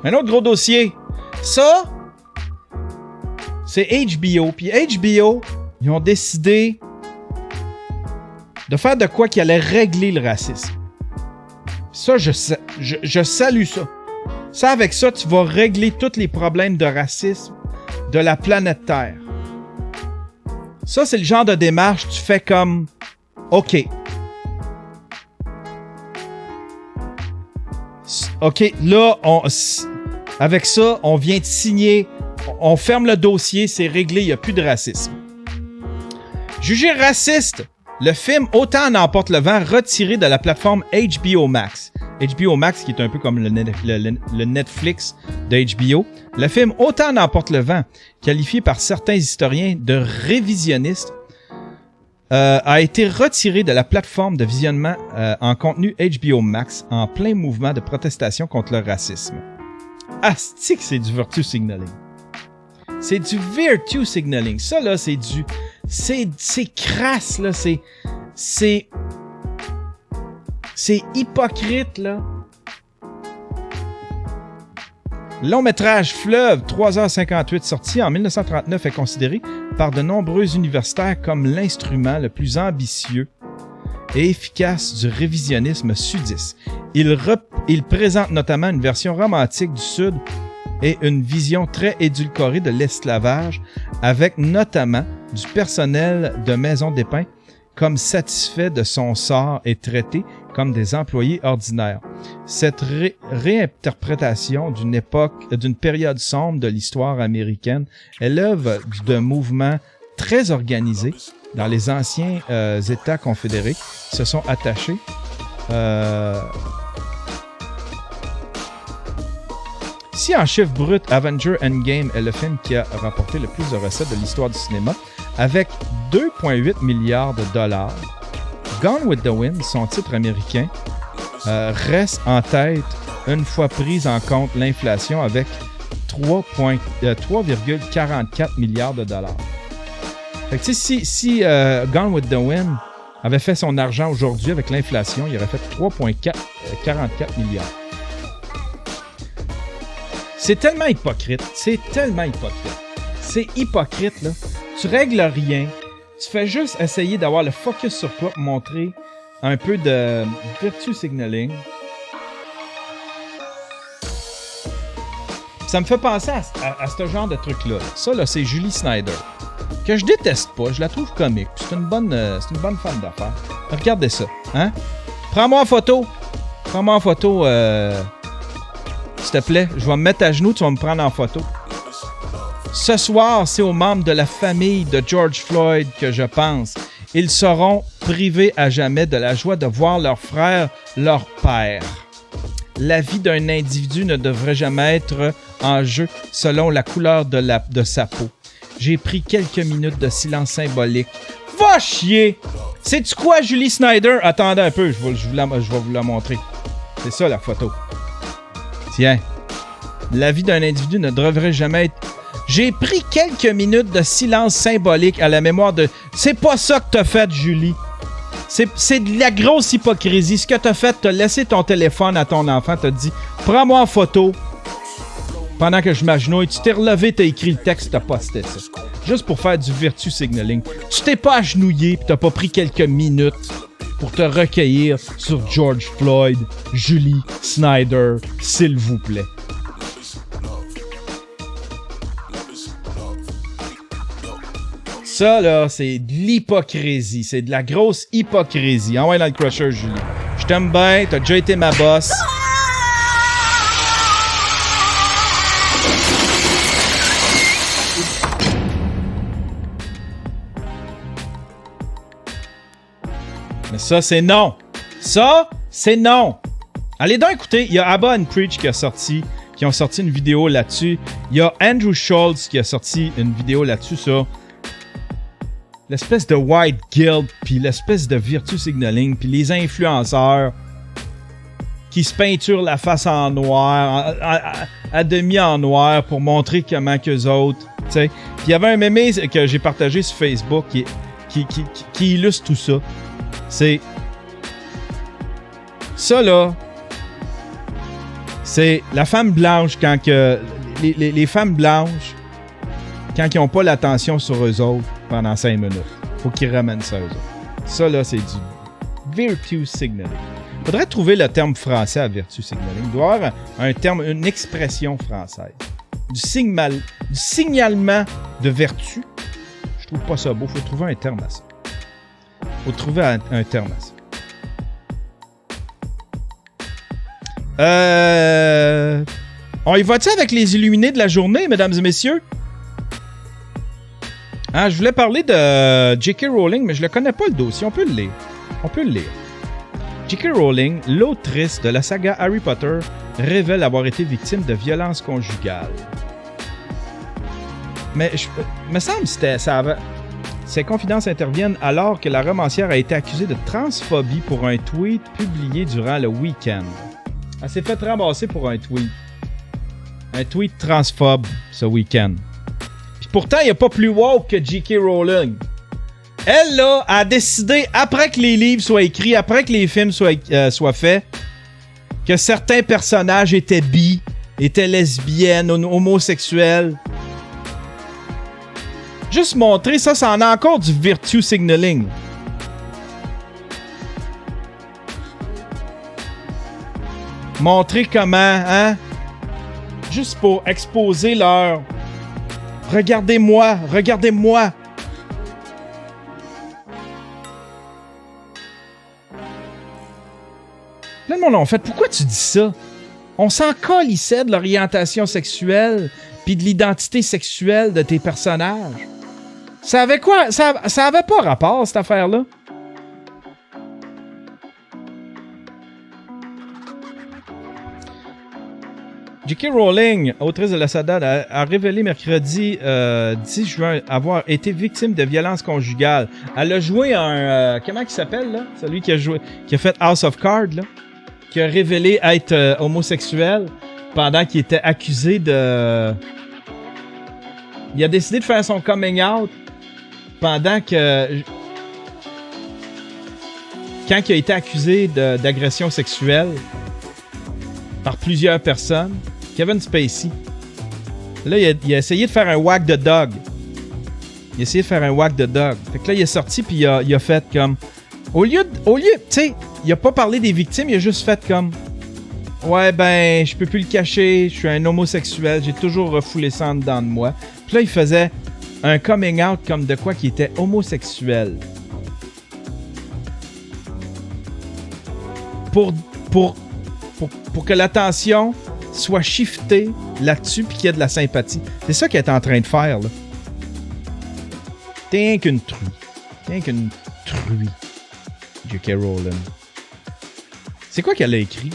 Un autre gros dossier. Ça, c'est HBO. Puis HBO, ils ont décidé de faire de quoi qui allait régler le racisme. Ça, je salue ça. Ça, avec ça, tu vas régler tous les problèmes de racisme de la planète Terre. Ça, c'est le genre de démarche, tu fais comme... OK. OK, là, avec ça, on vient de signer, on ferme le dossier, c'est réglé, il n'y a plus de racisme. Jugé raciste, le film Autant en emporte le vent, retiré de la plateforme HBO Max. HBO Max, qui est un peu comme le Netflix de HBO. Le film Autant en emporte le vent, qualifié par certains historiens de révisionniste, a été retiré de la plateforme de visionnement en contenu HBO Max en plein mouvement de protestation contre le racisme. Asti que c'est du virtue signaling. C'est du virtue signaling. Ça, là, c'est du... C'est crasse, là. C'est hypocrite, là. Long métrage Fleuve, 3h58, sorti en 1939, est considéré par de nombreux universitaires comme l'instrument le plus ambitieux et efficace du révisionnisme sudiste. Il présente notamment une version romantique du Sud et une vision très édulcorée de l'esclavage, avec notamment du personnel de maisons d'épeint comme satisfait de son sort et traité comme des employés ordinaires. Cette réinterprétation d'une période sombre de l'histoire américaine est l'œuvre d'un mouvement très organisé dans les anciens États confédérés qui se sont attachés Si en chiffre brut, Avenger Endgame est le film qui a rapporté le plus de recettes de l'histoire du cinéma, avec 2,8 milliards de dollars, Gone with the Wind, son titre américain, reste en tête une fois prise en compte l'inflation avec 3,44 milliards de dollars. Fait que si Gone with the Wind avait fait son argent aujourd'hui avec l'inflation, il aurait fait 3,44 milliards. C'est tellement hypocrite. C'est hypocrite, là. Tu règles rien. Tu fais juste essayer d'avoir le focus sur toi pour montrer un peu de virtue signaling. Ça me fait penser à ce genre de truc-là. Ça, là, c'est Julie Snyder. Que je déteste pas. Je la trouve comique. C'est une bonne femme d'affaires. Regardez ça. Hein? Prends-moi en photo. S'il te plaît, je vais me mettre à genoux, tu vas me prendre en photo. Ce soir, c'est aux membres de la famille de George Floyd que je pense. Ils seront privés à jamais de la joie de voir leur frère, leur père. La vie d'un individu ne devrait jamais être en jeu selon la couleur de sa peau. J'ai pris quelques minutes de silence symbolique. Va chier! Sais-tu quoi, Julie Snyder? Attendez un peu, je vais vous la montrer. C'est ça, la photo. Tiens, la vie d'un individu ne devrait jamais être... J'ai pris quelques minutes de silence symbolique à la mémoire de... C'est pas ça que t'as fait, Julie. C'est de la grosse hypocrisie. Ce que t'as fait, t'as laissé ton téléphone à ton enfant, t'as dit « Prends-moi en photo. » Pendant que je m'agenouille, tu t'es relevé, t'as écrit le texte, t'as posté ça. Juste pour faire du virtue signaling. Tu t'es pas agenouillé pis t'as pas pris quelques minutes pour te recueillir sur George Floyd, Julie Snyder, s'il vous plaît. Ça, là, c'est de l'hypocrisie. C'est de la grosse hypocrisie. Envoie dans le crusher, Julie. Je t'aime bien, t'as déjà été ma boss. Mais ça, c'est non. Ça, c'est non. Allez donc écouter. Il y a Abba and Preach qui ont sorti une vidéo là-dessus. Il y a Andrew Schultz qui a sorti une vidéo là-dessus sur l'espèce de white guilt, puis l'espèce de virtue signaling, puis les influenceurs qui se peinturent la face en noir, à demi en noir pour montrer comment qu'eux autres, tu sais. Puis il y avait un meme que j'ai partagé sur Facebook qui illustre tout ça. C'est ça, là. C'est la femme blanche quand que... Les femmes blanches, quand ils n'ont pas l'attention sur eux autres pendant 5 minutes, faut qu'ils ramènent ça eux autres. Ça, là, c'est du virtue signaling. Faudrait trouver le terme français à virtue signaling. Il doit y avoir un terme, une expression française. Du signalement de vertu. Je trouve pas ça beau. Faut trouver un terme à ça. Faut trouver un terme à ça. On y va-tu avec les illuminés de la journée, mesdames et messieurs? Je voulais parler de J.K. Rowling, mais je le connais pas le dossier. On peut le lire. J.K. Rowling, l'autrice de la saga Harry Potter, révèle avoir été victime de violences conjugales. Mais me semble que ces confidences interviennent alors que la romancière a été accusée de transphobie pour un tweet publié durant le week-end. Elle s'est fait ramasser pour un tweet. Un tweet transphobe ce week-end. Puis pourtant, il n'y a pas plus woke que J.K. Rowling. Elle, là, a décidé, après que les livres soient écrits, après que les films soient faits, que certains personnages étaient bi, étaient lesbiennes, homosexuels. Juste montrer ça, ça en a encore du virtue signaling. Montrer comment, hein? Juste pour exposer leur... Regardez-moi, regardez-moi. Plein de monde l'ont fait. Pourquoi tu dis ça? On s'en calissait de l'orientation sexuelle puis de l'identité sexuelle de tes personnages. Ça avait quoi? Ça avait pas rapport, cette affaire-là. J.K. Rowling, autrice de la saga, a révélé mercredi 10 juin avoir été victime de violences conjugales. Elle a joué un... comment il s'appelle, là? Celui qui a fait House of Cards, là? Qui a révélé être homosexuel pendant qu'il était accusé de... Il a décidé de faire son coming out pendant que... Quand il a été accusé d'agression sexuelle par plusieurs personnes. Kevin Spacey. Là, il a essayé de faire un whack the dog. Fait que là, il est sorti puis il a fait comme... Au lieu, tu sais, il a pas parlé des victimes, il a juste fait comme... Ouais, ben, je peux plus le cacher, je suis un homosexuel, j'ai toujours refoulé ça en dedans de moi. Puis là, il faisait un coming out comme de quoi qu'il était homosexuel. Pour que l'attention soit shiftée là-dessus puis qu'il y ait de la sympathie. C'est ça qu'il est en train de faire, là. T'es qu'une truie. J.K. Rowling. C'est quoi qu'elle a écrit?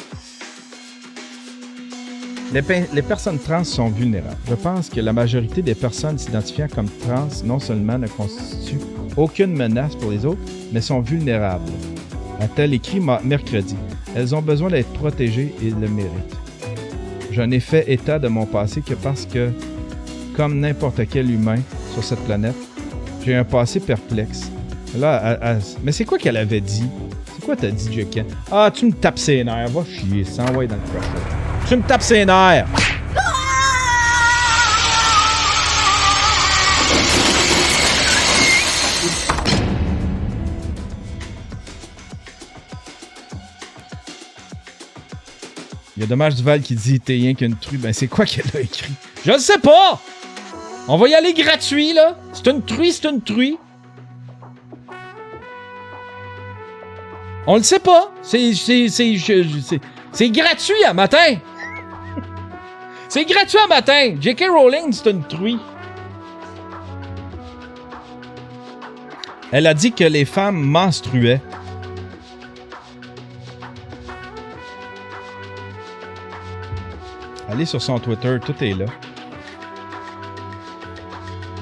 Les personnes trans sont vulnérables. Je pense que la majorité des personnes s'identifiant comme trans non seulement ne constituent aucune menace pour les autres, mais sont vulnérables. A-t-elle écrit mercredi. Elles ont besoin d'être protégées et le méritent. Je n'ai fait état de mon passé que parce que, comme n'importe quel humain sur cette planète, j'ai un passé perplexe. Là, mais c'est quoi qu'elle avait dit? C'est quoi t'as dit, J.K.? Ah, tu me tapes ses nerfs. Va chier, ça envoie dans le crossover. Tu me tapes ses nerfs! Il y a Dommage Duval qui dit t'es rien qu'une truie. Ben c'est quoi qu'elle a écrit? Je ne sais pas! On va y aller gratuit, là. C'est une truie. On le sait pas. C'est gratuit à matin. C'est gratuit à matin. J.K. Rowling, c'est une truie. Elle a dit que les femmes menstruaient. Allez sur son Twitter, tout est là.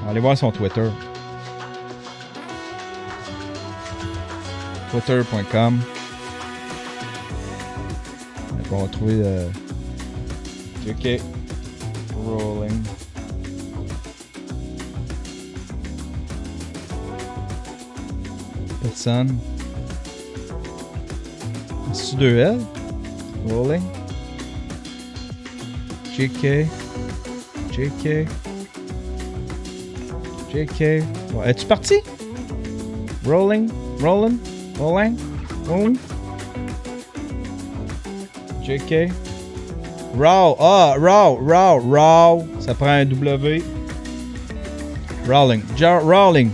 Allez voir son Twitter. Twitter.com. On va trouver J.K. Rowling. Personne. C'est-tu 2 L? Rowling? JK. Bon, es-tu parti? Rolling. JK. Raw. Raw. Ça prend un W. Rolling. Rolling.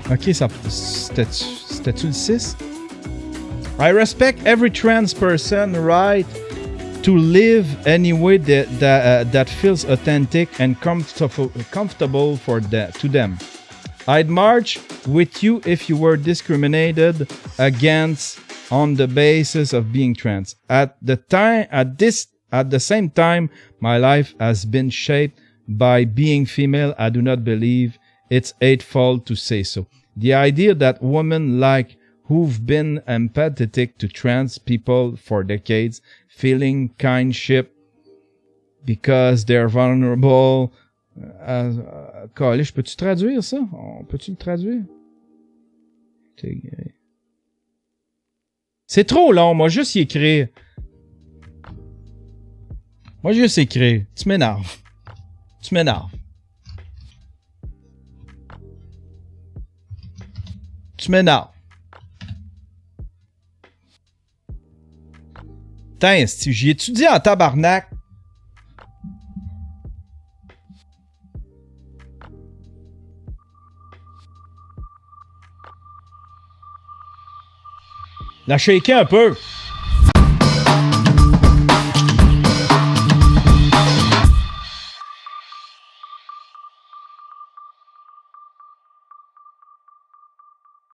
Ok, c'était-tu le 6? I respect every trans person right to live any way that feels authentic and comfortable to them. I'd march with you if you were discriminated against on the basis of being trans. At the same time, my life has been shaped by being female. I do not believe it's hateful to say so. The idea that women like who've been empathetic to trans people for decades, feeling kindship because they're vulnerable. Peux-tu traduire ça? Peux-tu le traduire? C'est trop long, moi, juste y écrire. Tu m'énerves. Putain, j'y étudie en tabarnak. La shaker un peu.